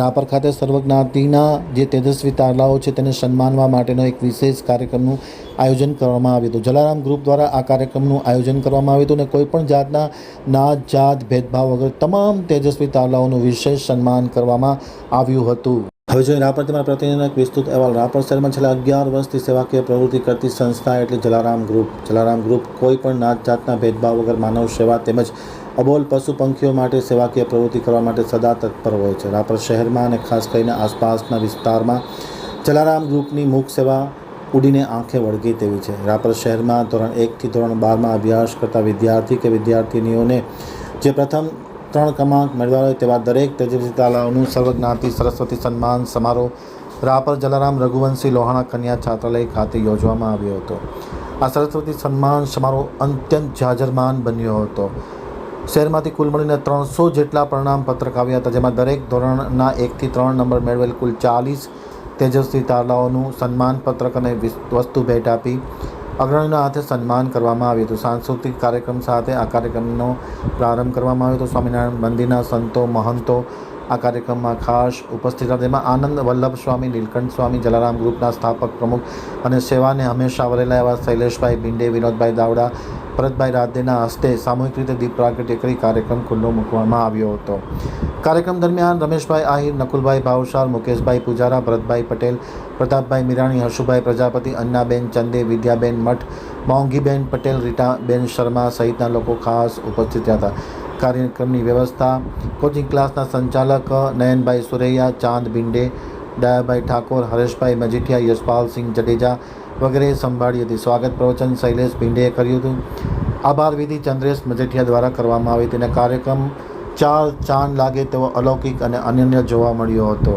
રાપર ખાતે સર્વજ્ઞાતિના જે તેજસ્વી તારલાઓ છે તેને સન્માનવા માટેનો એક વિશેષ કાર્યક્રમનું આયોજન કરવામાં આવ્યું હતું. જલારામ ગ્રુપ દ્વારા આ કાર્યક્રમનું આયોજન કરવામાં આવ્યું હતું અને કોઈપણ જાતના નાત જાત ભેદભાવ વગર તમામ તેજસ્વી તારલાઓનું વિશેષ સન્માન કરવામાં આવ્યું હતું. હવે જોઈએ રાપર તેમાં પ્રતિનિધિનો એક વિસ્તૃત અહેવાલ. રાપર શહેરમાં છેલ્લા 11 વર્ષથી સેવાકીય પ્રવૃત્તિ કરતી સંસ્થા એટલે જલારામ ગ્રુપ. જલારામ ગ્રુપ કોઈ પણ નાત જાતના ભેદભાવ વગર માનવ સેવા તેમજ અબોલ પશુ પંખીઓ માટે સેવાકીય પ્રવૃત્તિ કરવા માટે સદા તત્પર હોય છે. રાપર શહેરમાં અને ખાસ કરીને આસપાસના વિસ્તારમાં જલારામ ગ્રુપની મુખ્ય સેવા ઉડીને આંખે વળગે તેવી છે. રાપર શહેરમાં ધોરણ 1 થી ધોરણ 12માં અભ્યાસ કરતા વિદ્યાર્થી કે વિદ્યાર્થીનીઓને જે પ્રથમ 3 ક્રમાંક મેળવ્યા હોય તેવા દરેક તેજસ્વી તારલાઓનું સર્વજ્ઞાતિ સરસ્વતી સન્માન સમારોહ રાપર જલારામ રઘુવંશી લોહાણા કન્યા છાત્રાલય ખાતે યોજવામાં આવ્યો હતો. આ સરસ્વતી સન્માન સમારોહ અત્યંત જાજરમાન બન્યો હતો. શહેરમાંથી કુલ મળીને 300 જેટલા પ્રમાણપત્રક આવ્યા હતા, જેમાં દરેક ધોરણના 1 થી 3 નંબર મેળવેલ કુલ 40 તેજસ્વી તારલાઓનું સન્માનપત્રક અને વસ્તુ ભેટ આપી અગ્રણીના હાથે સન્માન કરવામાં આવ્યું હતું. સાંસ્કૃતિક કાર્યક્રમ સાથે આ કાર્યક્રમનો પ્રારંભ કરવામાં આવ્યો હતો. સ્વામિનારાયણ મંદિરના સંતો મહંતો આ કાર્યક્રમમાં ખાસ ઉપસ્થિત હતા. તેમાં આનંદ વલ્લભ સ્વામી, નીલકંઠ સ્વામી, જલારામ ગ્રુપના સ્થાપક પ્રમુખ અને સેવાને હંમેશા વરેલા એવા શૈલેષભાઈ ભીંડે, વિનોદભાઈ દાવડા, ભરતભાઈ રાદેના હસ્તે સામૂહિક રીતે દીપ પ્રાગટ્ય કરી કાર્યક્રમ ખુલ્લો મૂકવામાં આવ્યો હતો. કાર્યક્રમ દરમિયાન રમેશભાઈ આહિર, નકુલભાઈ ભાવસાર, મુકેશભાઈ પુજારા, ભરતભાઈ પટેલ, પ્રતાપભાઈ મીરાણી, હર્ષુભાઈ પ્રજાપતિ, અન્નાબેન ચંદે, વિદ્યાબેન મઠ, મોંઘીબેન પટેલ, રીટાબેન શર્મા સહિતના લોકો ખાસ ઉપસ્થિત હતા. કાર્યક્રમની વ્યવસ્થા કોચિંગ ક્લાસના સંચાલક નયનભાઈ સુરૈયા, ચાંદ ભીંડે, દયાભાઈ ઠાકોર, હરેશભાઈ મજીઠિયા, યશપાલસિંહ જડેજા વગેરે સંભાળી હતી. સ્વાગત પ્રવચન શૈલેષ ભીંડેએ કર્યું હતું. આભાર વિધિ ચંદ્રેશ મજીઠિયા દ્વારા કરવામાં આવી હતી અને કાર્યક્રમ ચાર ચાંદ લાગે તેવો અલૌકિક અને અનન્ય જોવા મળ્યો હતો.